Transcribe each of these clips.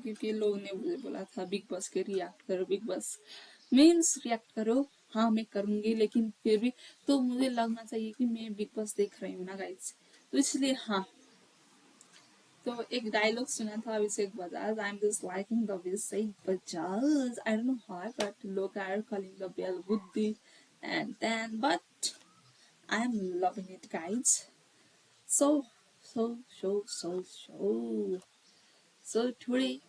क्योंकि लोग ने मुझे बोला था बिग बॉस के रिएक्ट करो, बिग बॉस मीन्स रिएक्ट करो। हाँ मैं करूंगी, लेकिन फिर भी तो मुझे लगना चाहिए कि मैं बिग बॉस देख रही हूँ ना गाइस, तो इसलिए हाँ। तो एक डायलॉग सुना था Abhishek Bajaj, I am just liking the Abhishek Bajaj, I don't know how but लोग आर कॉलिंग द बेल बुद्धि and then but I am loving it guys. So, so. So today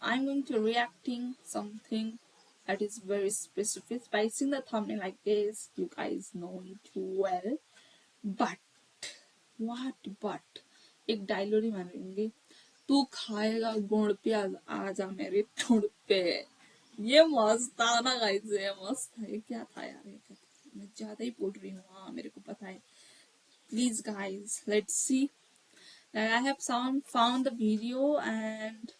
I'm going to reacting something that is very specific. By seeing the thumbnail like this, you guys know it well. But but एक dialogue ही मारेंगे, तू खाएगा गुड़ प्याज आजा मेरे ठुड़ पे। ये मस्त था ना गाइस, ये मस्त था। ये क्या था यार, ये क्या था? मैं ज्यादा ही बोल रही हूँ, हाँ मेरे को पता है। Please guys, let's see. I have found the video and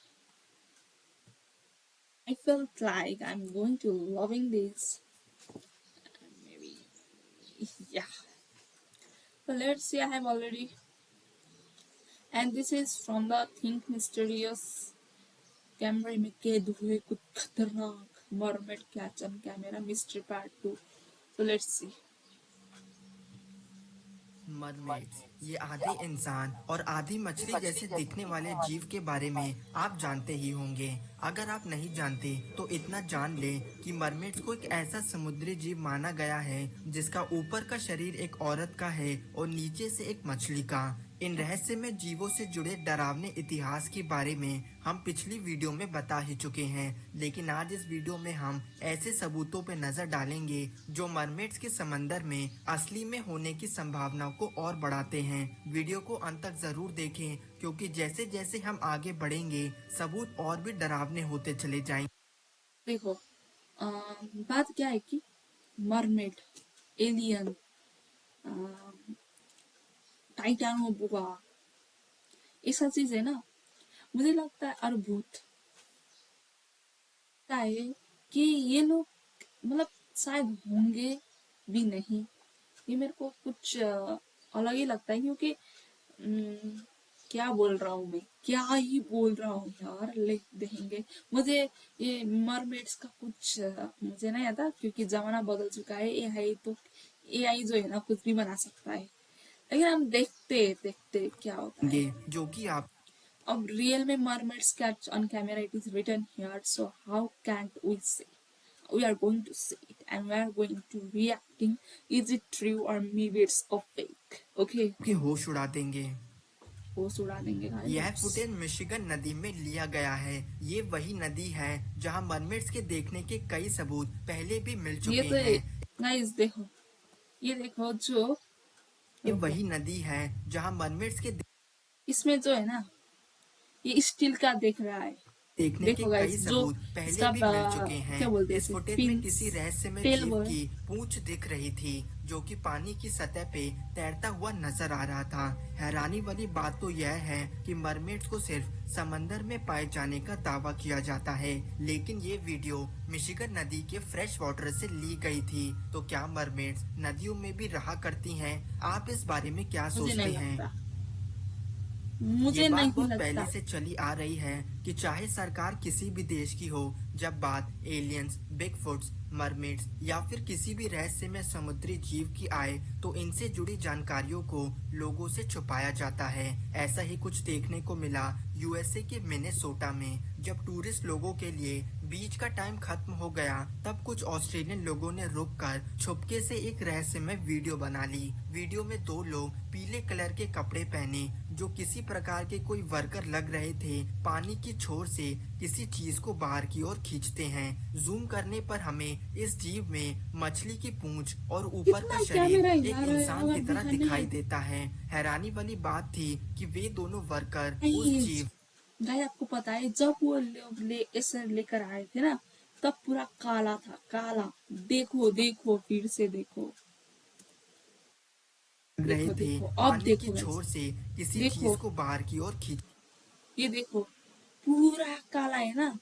I felt like I'm going to loving this. Maybe, yeah. So let's see. I have already, and this is from the Think Mysterious कैमरे में कैद हुए कुछ खतरनाक mermaid catch on camera mystery part 2. So let's see. Mermaids ये आधे इंसान और आधी मछली जैसे दिखने वाले जीव के बारे में आप जानते ही होंगे। अगर आप नहीं जानते तो इतना जान ले कि मरमेड्स को एक ऐसा समुद्री जीव माना गया है जिसका ऊपर का शरीर एक औरत का है और नीचे से एक मछली का। इन रहस्यमय जीवों से जुड़े डरावने इतिहास के बारे में हम पिछली वीडियो में बता ही चुके हैं, लेकिन आज इस वीडियो में हम ऐसे सबूतों पर नजर डालेंगे जो मरमेड्स के समंदर में असली में होने की संभावनाओं को और बढ़ाते हैं। वीडियो को अंत तक जरूर देखें क्योंकि जैसे जैसे हम आगे बढ़ेंगे सबूत और भी डरावने होते चले जाएंगे। देखो बात क्या है कि मरमेड, एलियन, टाइटानोबुआ, ऐसा चीज है ना, मुझे लगता है। और भूत का है कि ये लोग मतलब शायद होंगे भी नहीं। ये मेरे को कुछ अलग ही लगता है क्योंकि क्या बोल रहा हूँ मैं, क्या ही बोल रहा हूँ यार, लिख देंगे मुझे। ये मरमेड्स का कुछ मुझे नहीं आता क्योंकि जमाना बदल चुका है। एआई तो एआई जो है ना कुछ भी बना सकता है, लेकिन हम देखते देखते क्या होता है। जो कि आप अब रियल में mermaids catch on camera, it is written here, so how can't we say? We are going to see it and we are going to reacting, is it true or maybe it's a fake. Okay, की होश उड़ा देंगे। होश उड़ा देंगे यह guys. Footage Michigan नदी में लिया गया है। ये वही नदी है जहां मरमेड्स के देखने के कई सबूत पहले भी मिल ये चुके तो हैं। गाइस देखो, ये देखो जो, ये रुको, वही नदी है जहां मरमेड्स के इसमें जो है ना, ये स्टील का दिख रहा है। देखने के देखो कई गाइस जो सबूत पहले इसका भी मिल चुके हैं। क्या बोलते हैं इस इसे, फुटेज में फिन्स, किसी रहस्यमय टेल जीव बोल। की पूंछ दिख रही थी जो कि पानी की सतह पे तैरता हुआ नजर आ रहा था। हैरानी वाली बात तो यह है कि मरमेड्स को सिर्फ समंदर में पाए जाने का दावा किया जाता है, लेकिन ये वीडियो मिशिगन नदी के फ्रेश वाटर से ली गई थी। तो क्या मरमेड्स नदियों में भी रहा करती हैं? आप इस बारे में क्या मुझे सोचते नहीं हैं? लगता, ये मुझे बात नहीं बहुत पहले लगता। से चली आ रही है कि चाहे सरकार किसी भी देश की हो, जब बात एलियंस, बिगफुट्स, मरमेड्स या फिर किसी भी रहस्यमय समुद्री जीव की आए तो इनसे जुड़ी जानकारियों को लोगों से छुपाया जाता है। ऐसा ही कुछ देखने को मिला यूएसए के मिनेसोटा में। जब टूरिस्ट लोगों के लिए बीच का टाइम खत्म हो गया तब कुछ ऑस्ट्रेलियन लोगों ने रुककर छुपके से एक रहस्यमय वीडियो बना ली। वीडियो में दो लोग पीले कलर के कपड़े पहने जो किसी प्रकार के कोई वर्कर लग रहे थे पानी की छोर से किसी चीज को बाहर की ओर खींचते हैं। जूम करने पर हमें इस जीव में मछली की पूंछ और ऊपर का कितना कैमरा शरीर एक हिला रहा है इंसान की अगर तरह दिखाने दिखाई देता है। हैरानी वाली बात थी कि वे दोनों वर्कर उस नहीं। जीव भाई आपको पता है जब वो लोग ऐसे लेकर आए थे ना, तब पूरा काला था, काला। देखो देखो फिर से देखो, लग रहे देखो थे देखो अब पानी की देखो गाइस, छोर से किसी चीज देखो, को बाहर की ओर ये देखो पूरा काला है ना।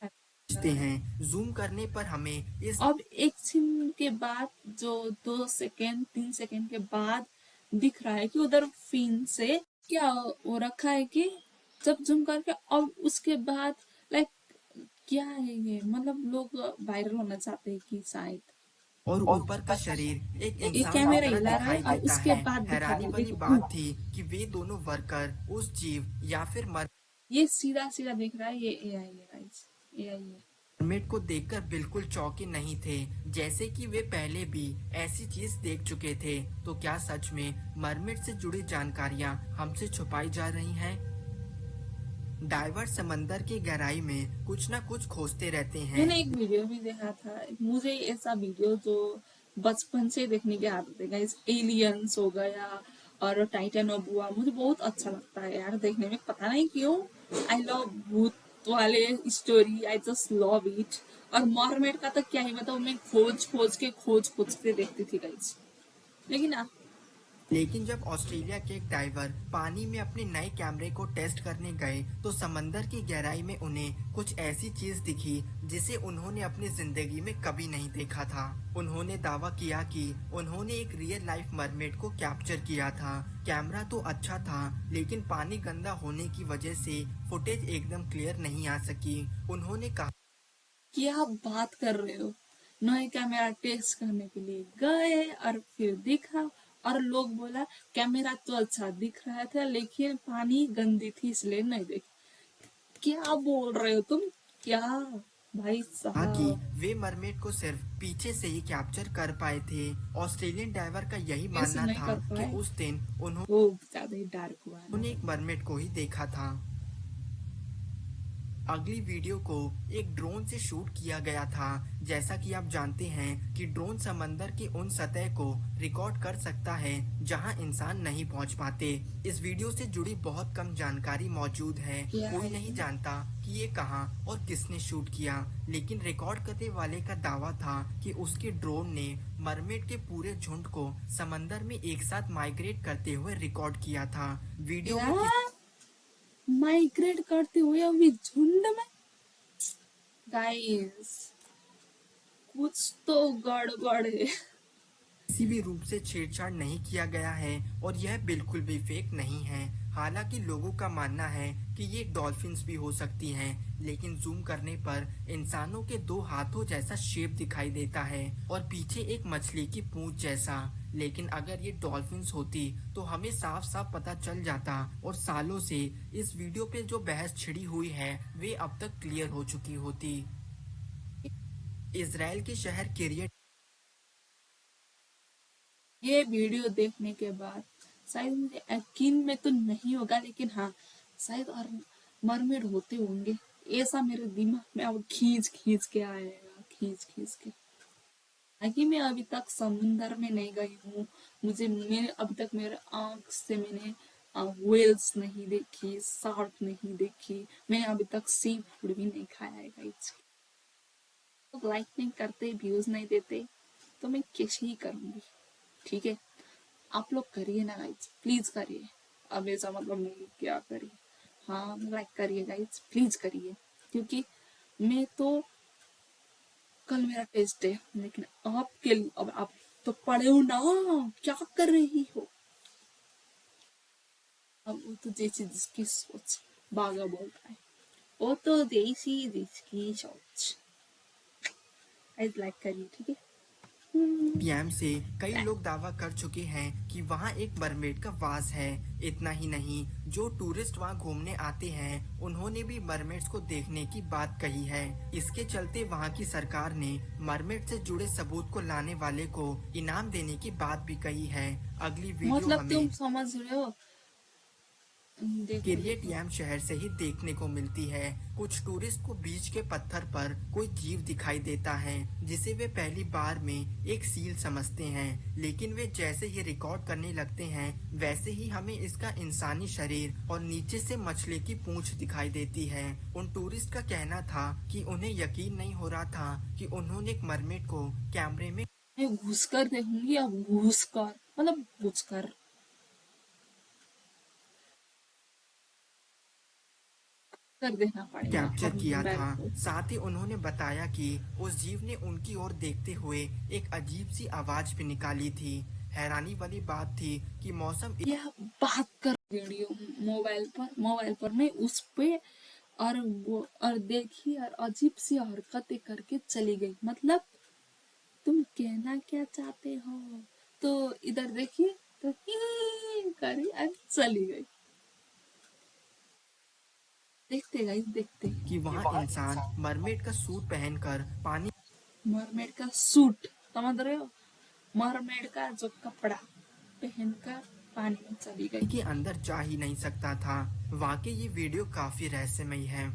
खींचते हैं। जूम करने पर हमें इस अब एक सीन के बाद जो 2 सेकेंड 3 सेकेंड के बाद दिख रहा है कि उधर फिन से क्या वो रखा है कि जब जूम करके, और उसके बाद लाइक क्या है ये, मतलब लोग वायरल होना चाहते हैं कि शायद। और ऊपर का शरीर एक ये इंसान की कैमरा तरह हिला रहा है दिखाई और देता उसके है। बाद दिखा हैरानी रहा है, वाली देखो। बात थी कि वे दोनों वर्कर उस जीव या फिर ये सीधा सीधा दिख रहा है, ये एआई है गाइस, एआई है। मरमेड को देखकर बिल्कुल चौंके नहीं थे, जैसे कि वे पहले भी ऐसी चीज देख चुके थे। तो क्या सच में मरमेड से जुड़ी जानकारियां हमसे छुपाई जा रही हैं? डाइवर समंदर की गहराई में कुछ न कुछ खोजते रहते हैं। मैंने एक वीडियो भी देखा था, मुझे ऐसा वीडियो जो बचपन से देखने की आदत है गाइस, एलियंस हो गया और टाइटेनोबुआ, मुझे बहुत अच्छा लगता है यार देखने में, पता नहीं क्यों। आई लव भूत वाले story, I just love it. और मरमेड का तो क्या ही बताऊं, मैं खोज खोज के देखती थी गाइस, लेकिन लेकिन जब ऑस्ट्रेलिया के एक डाइवर पानी में अपने नए कैमरे को टेस्ट करने गए तो समंदर की गहराई में उन्हें कुछ ऐसी चीज दिखी जिसे उन्होंने अपनी जिंदगी में कभी नहीं देखा था। उन्होंने दावा किया कि उन्होंने एक रियल लाइफ मरमेड को कैप्चर किया था। कैमरा तो अच्छा था, लेकिन पानी गंदा होने की वजह से फुटेज एकदम क्लियर नहीं आ सकी। उन्होंने कहा, क्या बात कर रहे हो, नए कैमरा टेस्ट करने के लिए गए और फिर दिखा, और लोग बोला कैमरा तो अच्छा दिख रहा था लेकिन पानी गंदी थी इसलिए नहीं देखी। क्या बोल रहे हो तुम, क्या भाई कि साहब। वे मरमेड को सिर्फ पीछे से ही कैप्चर कर पाए थे। ऑस्ट्रेलियन डाइवर का यही कैसे मानना नहीं था कर कि पाए, उस दिन उन्होंने वो ज्यादा ही डार्क हुआ ना। एक मरमेड को ही देखा था। अगली वीडियो को एक ड्रोन से शूट किया गया था। जैसा कि आप जानते हैं कि ड्रोन समंदर की उन सतह को रिकॉर्ड कर सकता है जहां इंसान नहीं पहुंच पाते। इस वीडियो से जुड़ी बहुत कम जानकारी मौजूद है। क्या कोई है नहीं ये? जानता कि ये कहां और किसने शूट किया, लेकिन रिकॉर्ड करने वाले का दावा था कि उसके ड्रोन ने मरमेड के पूरे झुंड को समंदर में एक साथ माइग्रेट करते हुए रिकॉर्ड किया था। वीडियो क्या में माइग्रेट करते हुए अभी झुंड में, गाइस कुछ तो गड़बड़ है। किसी भी रूप से छेड़छाड़ नहीं किया गया है और यह बिल्कुल भी फेक नहीं है। हालांकि लोगों का मानना है कि ये डॉल्फिन्स भी हो सकती हैं, लेकिन जूम करने पर इंसानों के दो हाथों जैसा शेप दिखाई देता है और पीछे एक मछली की पूंछ जैसा। लेकिन अगर ये डॉल्फिन्स होती तो हमें साफ साफ पता चल जाता, और सालों से इस वीडियो पे जो बहस छिड़ी हुई है वे अब तक क्लियर हो चुकी होती। इसराइल के शहर किरियत ये वीडियो देखने के बाद शायद मुझे यकीन में तो नहीं होगा, लेकिन हाँ शायद और मरमेड होते होंगे, ऐसा मेरे दिमाग में अब खींच खींच के आएगा, खींच खींच के। हालांकि मैं अभी तक समुंदर में नहीं गई हूँ, मैंने अभी तक मेरे आँख से मैंने वेल्स नहीं देखी, शार्क नहीं देखी, मैंने अभी तक सी फूड भी नहीं खाया है गाइस। तो लाइक नहीं करते, व्यूज नहीं देते, तो मैं कैसे ही करूँगी, ठीक है। आप लोग करिए ना गाइज, प्लीज करिए। अब ऐसा मतलब नहीं क्या करिए, हाँ लाइक करिए गाइज, प्लीज करिए, क्योंकि मैं तो कल मेरा टेस्ट है, लेकिन आपके लिए अब आप तो पढ़े हो ना, क्या कर रही हो। अब वो तो जैसी जिसकी सोच, बागा बोलता है, वो तो जैसी जिसकी सोच। गाइज लाइक करिए, ठीक है। पीएम से कई लोग दावा कर चुके हैं कि वहां एक मरमेड का वास है। इतना ही नहीं, जो टूरिस्ट वहां घूमने आते हैं उन्होंने भी मरमेड्स को देखने की बात कही है। इसके चलते वहां की सरकार ने मरमेड से जुड़े सबूत को लाने वाले को इनाम देने की बात भी कही है। अगली वीडियो मतलब हमें तुम समझ रहे हो, देखो किरियत देखो। यम शहर से ही देखने को मिलती है। कुछ टूरिस्ट को बीच के पत्थर पर कोई जीव दिखाई देता है जिसे वे पहली बार में एक सील समझते हैं, लेकिन वे जैसे ही रिकॉर्ड करने लगते हैं वैसे ही हमें इसका इंसानी शरीर और नीचे से मछली की पूंछ दिखाई देती है। उन टूरिस्ट का कहना था कि उन्हें यकीन नहीं हो रहा था कि उन्होंने एक मरमेड को कैमरे में मैं घुस कर देखूंगी, अब घुस कर मतलब घुस कर देना पड़ेगा कैप्चर अब किया मेरे था। को। साथ ही उन्होंने बताया कि उस जीव ने उनकी ओर देखते हुए एक अजीब सी आवाज भी निकाली थी। हैरानी वाली बात थी कि मौसम यह बात कर वीडियो मोबाइल पर नहीं उस पे, और वो और देखी और अजीब सी हरकतें करके चली गई। मतलब तुम कहना क्या चाहते हो? तो इधर देखिए तो ही करी और चली गई। देखते गाइस देखते। कि वहाँ इंसान मरमेड का सूट पहनकर पानी मरमेड का सूट समझ रहे हो? मरमेड का जो कपड़ा पहनकर पानी में चली गई। के अंदर जा ही नहीं सकता था। वाकई ये वीडियो काफी रहस्यमयी है।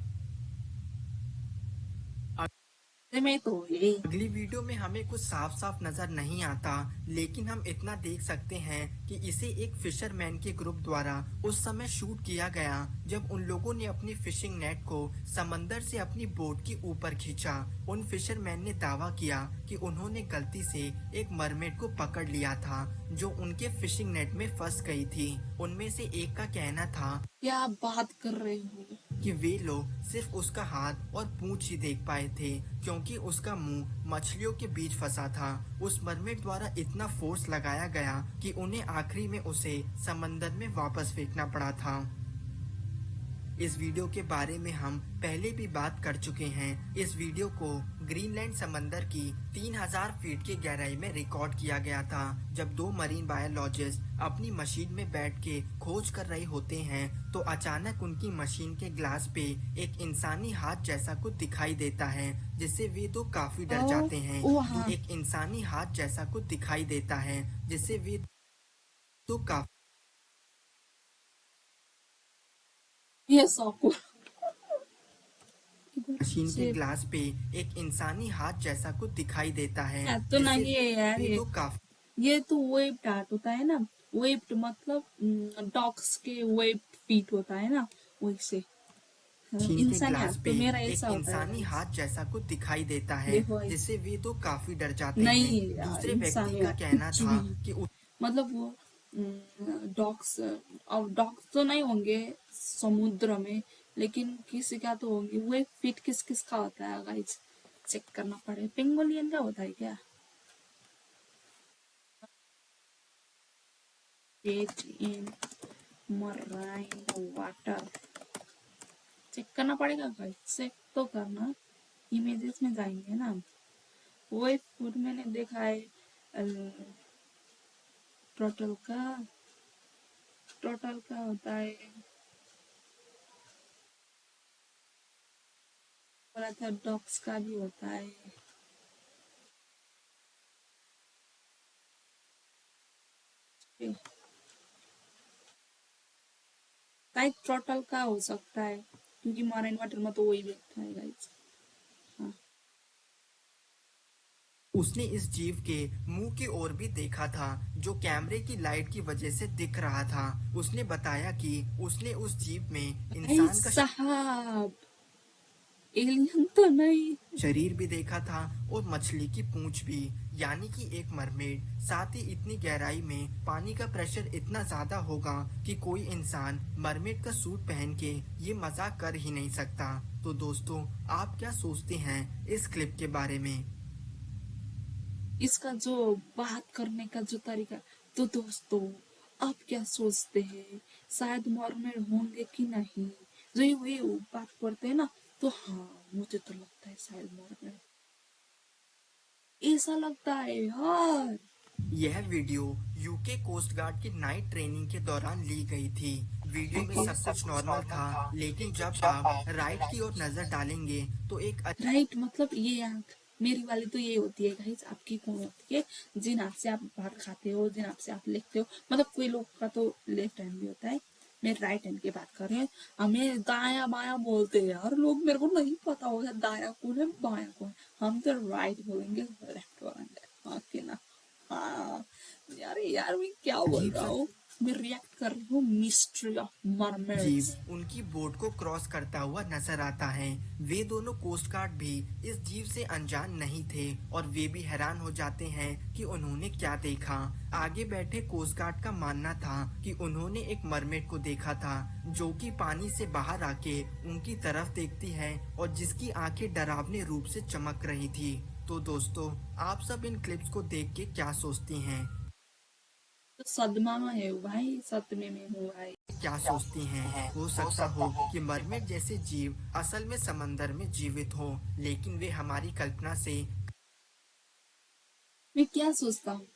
मैं तो ये अगली वीडियो में हमें कुछ साफ साफ नजर नहीं आता, लेकिन हम इतना देख सकते हैं कि इसे एक फिशरमैन के ग्रुप द्वारा उस समय शूट किया गया जब उन लोगों ने अपनी फिशिंग नेट को समंदर से अपनी बोट के ऊपर खींचा। उन फिशरमैन ने दावा किया कि उन्होंने गलती से एक मरमेड को पकड़ लिया था जो उनके फिशिंग नेट में फंस गई थी। उनमें से एक का कहना था क्या बात कर रहे हो? कि वे लोग सिर्फ उसका हाथ और पूंछ ही देख पाए थे क्योंकि उसका मुंह मछलियों के बीच फंसा था। उस मरमेड द्वारा इतना फोर्स लगाया गया कि उन्हें आखिरी में उसे समंदर में वापस फेंकना पड़ा था। इस वीडियो के बारे में हम पहले भी बात कर चुके हैं। इस वीडियो को ग्रीनलैंड समंदर की 3000 फीट की गहराई में रिकॉर्ड किया गया था जब दो मरीन बायोलॉजिस्ट अपनी मशीन में बैठ के खोज कर रहे होते हैं तो अचानक उनकी मशीन के ग्लास पे एक इंसानी हाथ जैसा कुछ दिखाई देता है जिससे वे दो काफी डर जाते हैं। एक इंसानी हाथ जैसा कुछ दिखाई देता है जिससे वे दो काफी ये सौको मशीन के ग्लास पे एक इंसानी हाथ जैसा कुछ दिखाई देता है तो नहीं है यार, वे दो काफी ये तो वेब्ड आर्ट होता है ना। वेब्ड मतलब डॉग्स के वेब्ड फीट होता है ना, वैसे इंसानी हाथ तो मेरा ऐसा होता है। इंसानी हाथ जैसा कुछ दिखाई देता है जिससे वे दो काफी डर जाते नहीं हैं। यार, दूसरे व्यक्ति इंसानी का हाथ कहना कुछ था भी। कि मतलब वो डॉग्स, अब डॉग्स तो नहीं होंगे समुद्र में, लेकिन किसी का तो होंगे। वो फीट किस किस का होता है गाइस, चेक करना पड़ेगा। पेंगोलियन का होता है क्या? Feet in marine water check करना पड़ेगा गाइस। चेक तो करना, इमेजेस में जाएंगे ना। वो फूड मैंने देखा है टोटल का होता है, बोला था डॉग्स का भी होता है। शायद टोटल का हो सकता है क्योंकि मराइन वाटर में तो वही देखता है गाइस। हाँ। उसने इस जीव के मुंह की ओर भी देखा था जो कैमरे की लाइट की वजह से दिख रहा था। उसने बताया कि उसने उस जीव में इंसान का साहब एलियन तो नहीं। शरीर भी देखा था और मछली की पूंछ भी, यानी कि एक मरमेड। साथ ही इतनी गहराई में पानी का प्रेशर इतना ज्यादा होगा कि कोई इंसान मरमेड का सूट पहन के ये मजाक कर ही नहीं सकता। तो दोस्तों, आप क्या सोचते हैं इस क्लिप के बारे में? इसका जो बात करने का जो तरीका, तो दोस्तों आप क्या सोचते हैं? शायद मरमेड होंगे कि नहीं? जो ये बात करते हैं ना, तो हाँ मुझे तो लगता है शायद मरमेड, ऐसा लगता है यार। यह वीडियो यूके कोस्ट गार्ड की नाइट ट्रेनिंग के दौरान ली गई थी। वीडियो में सब कुछ नॉर्मल था, लेकिन जब आप राइट की ओर नजर डालेंगे तो एक राइट मतलब ये आंख मेरी वाली तो ये होती है गाइस। आपकी कौन होती है? जिन हाथ से आप भात खाते हो, जिन हाथ से आप लिखते हो। मतलब कोई लोग का तो लेफ्ट हैंड भी होता है, मैं राइट हैंड की बात कर रही हूँ। हमें दाया बाया बोलते हैं यार लोग, मेरे को नहीं पता होगा दाया कौन है बाया कौन है। हम तो राइट बोलेंगे, लेफ्ट बोलेंगे। हाँ कि ना? हाँ यार मैं क्या बोल रहा हूँ, मैं रिएक्ट कर रही हूँ मिस्ट्री ऑफ मरमेड्स। जीव उनकी बोट को क्रॉस करता हुआ नजर आता है। वे दोनों कोस्ट गार्ड भी इस जीव से अनजान नहीं थे और वे भी हैरान हो जाते हैं कि उन्होंने क्या देखा। आगे बैठे कोस्ट गार्ड का मानना था कि उन्होंने एक मरमेड को देखा था जो कि पानी से बाहर आके उनकी तरफ देखती है और जिसकी आंखें डरावने रूप से चमक रही थी। तो दोस्तों, आप सब इन क्लिप्स को देख के क्या सोचती हैं? तो सदमा में है भाई, सदमे में हूँ भाई। क्या सोचती हैं? हो सकता हो कि मरमेड जैसे जीव असल में समंदर में जीवित हों, लेकिन वे हमारी कल्पना से मैं क्या सोचता हूँ,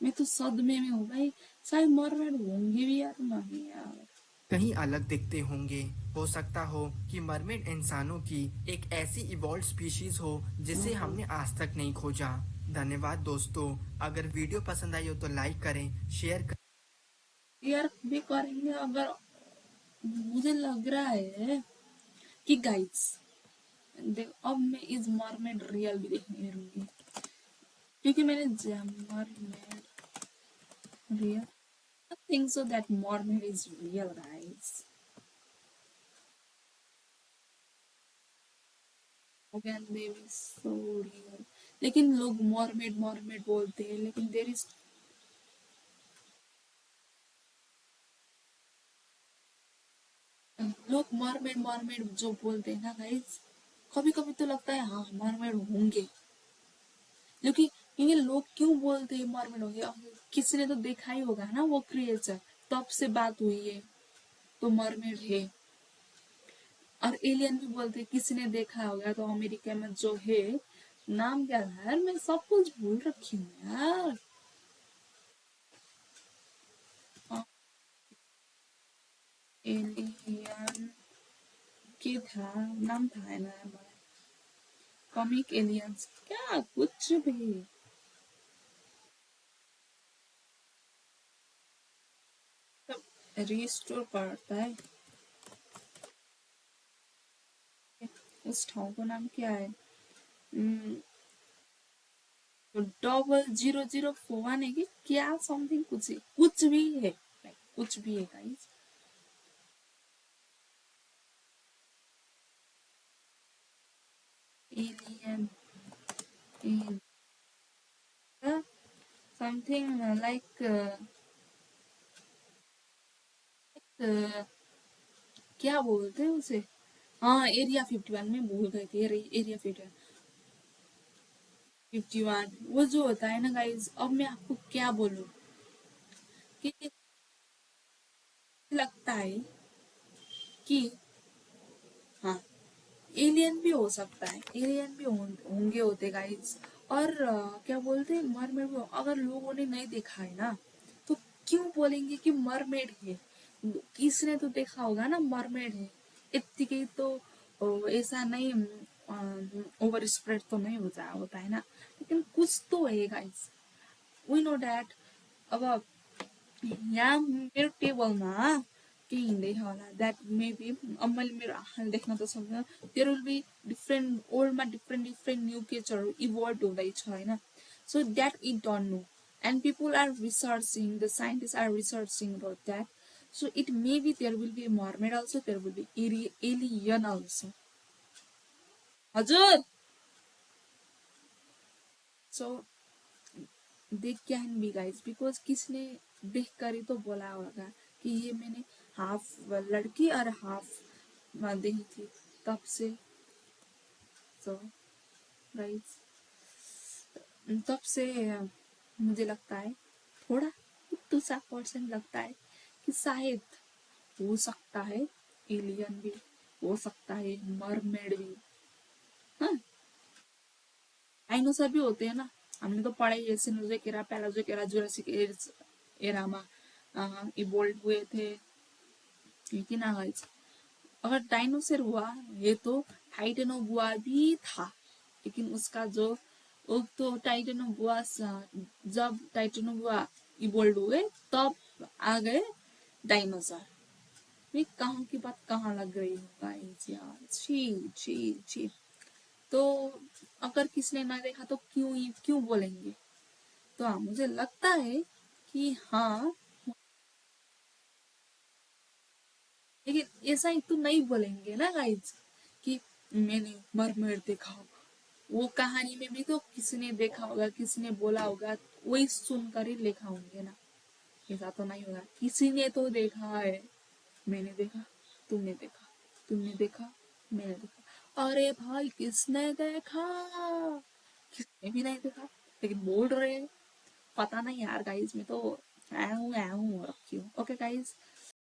मैं तो सदमे में हूँ भाई। शायद मरमेड होंगे भी यार, नहीं यार। कहीं अलग दिखते होंगे। हो सकता हो कि मरमेड इंसानों की एक ऐसी इवॉल्व स्पीशीज हो जिसे हमने आज तक नहीं खोजा। धन्यवाद दोस्तों। अगर वीडियो पसंद आई हो तो लाइक करें, शेयर करें। यार भी करेंगे अगर, मुझे लग रहा है कि गाइस देख, अब मैं इस मरमेड रियल भी देखने रहूंगी, क्योंकि मैंने mermaid real, I think so that mermaid is real guys. Again they be so real. लेकिन लोग मरमेड मरमेड बोलते हैं, लेकिन देर इज, लोग मरमेड मरमेड जो बोलते हैं ना गाइस, कभी कभी तो लगता है हाँ मरमेड होंगे, लेकिन ये लोग क्यों बोलते हैं मरमेड होंगे? किसी ने तो देखा ही होगा ना वो क्रिएचर, तब से बात हुई है तो मरमेड है। और एलियन भी बोलते हैं, किसी ने देखा होगा तो अमेरिका में जो है, नाम क्या था यार, मैं सब कुछ भूल रखी हूँ यार। एलियन के था, नाम था है ना यार, कॉमिक एलियंस क्या कुछ भी। रिस्टोर करता है, उस ठाव का नाम क्या है? $0004 है कि क्या, समथिंग कुछ भी है, कुछ भी है गाइस। एलियन समथिंग लाइक क्या बोलते हैं उसे, हाँ एरिया 51 में भूल गए थे, एरिया 51 वो जो होता है ना गाइस। अब मैं आपको क्या बोलूं कि लगता है कि हाँ एलियन भी हो सकता है, एलियन भी होंगे होते गाइस। और क्या बोलते हैं मरमेड को अगर लोगों ने नहीं देखा है ना, तो क्यों बोलेंगे कि मरमेड है? किसने तो देखा होगा ना मरमेड है, इतनी तो ऐसा नहीं, ओवर स्प्रेड तो नहीं होता है ना, लेकिन कुछ तो है गाइस, वी नो दैट। अब यहाँ मेरो टेबलमा केही हिँड्दैछ होला, द्याट मेबी अब मैले मेरो आँखाले देख्न त सक्दिनँ, देयर विल बी डिफ्रेन्ट वर्ल्डमा डिफ्रेन्ट डिफ्रेन्ट न्यू क्रिएचरहरू इभल्भ हुँदैछ होइन, so that we don't know, and people are researching, the scientist are researching about that, so it may be there will be mermaid also, there will be alien also. हजुर, so they can be guys, because किसने देख कर ही तो बोला होगा कि ये मैंने हाफ लड़की और हाफ देखी थी, तब से। सो गाइज तब से मुझे लगता है, थोड़ा दूसरा परसेंट लगता है कि शायद हो सकता है एलियन भी, हो सकता है मरमेड भी। हाँ, डाइनोसर भी होते हैं ना, हमने तो पढ़ा ही है, सिनोजेक एरा, पैराजोइक एरा, जुरासिक एरा में इवोल्व हुए थे, ठीक है ना गाइस? अगर डायनासोर हुआ ये तो टाइटेनोबुआ भी था, लेकिन उसका जो, वो तो टाइटेनोबुआ, जब टाइटेनोबुआ इवोल्व हुए तब आ गए डायनासोर। ये कहाँ की बात कहाँ लग रही है गाइस यार, छी छी छी। तो अगर किसने ना देखा तो क्यों बोलेंगे? तो हाँ, मुझे लगता है कि हाँ, लेकिन ऐसा ही तो नहीं बोलेंगे ना गाइज कि मैंने मरमर देखा होगा, वो कहानी में भी तो किसी ने देखा होगा, किसी ने बोला होगा, वही सुनकर ही लिखा होंगे ना। ऐसा तो नहीं होगा किसी ने तो देखा है, मैंने देखा, तुमने देखा, तुमने देखा, मैंने देखा, अरे भाई किसने देखा? किसने भी नहीं देखा, लेकिन बोल रहे हैं। पता नहीं यार गाइस, मैं तो रखी हूँ। Okay guys,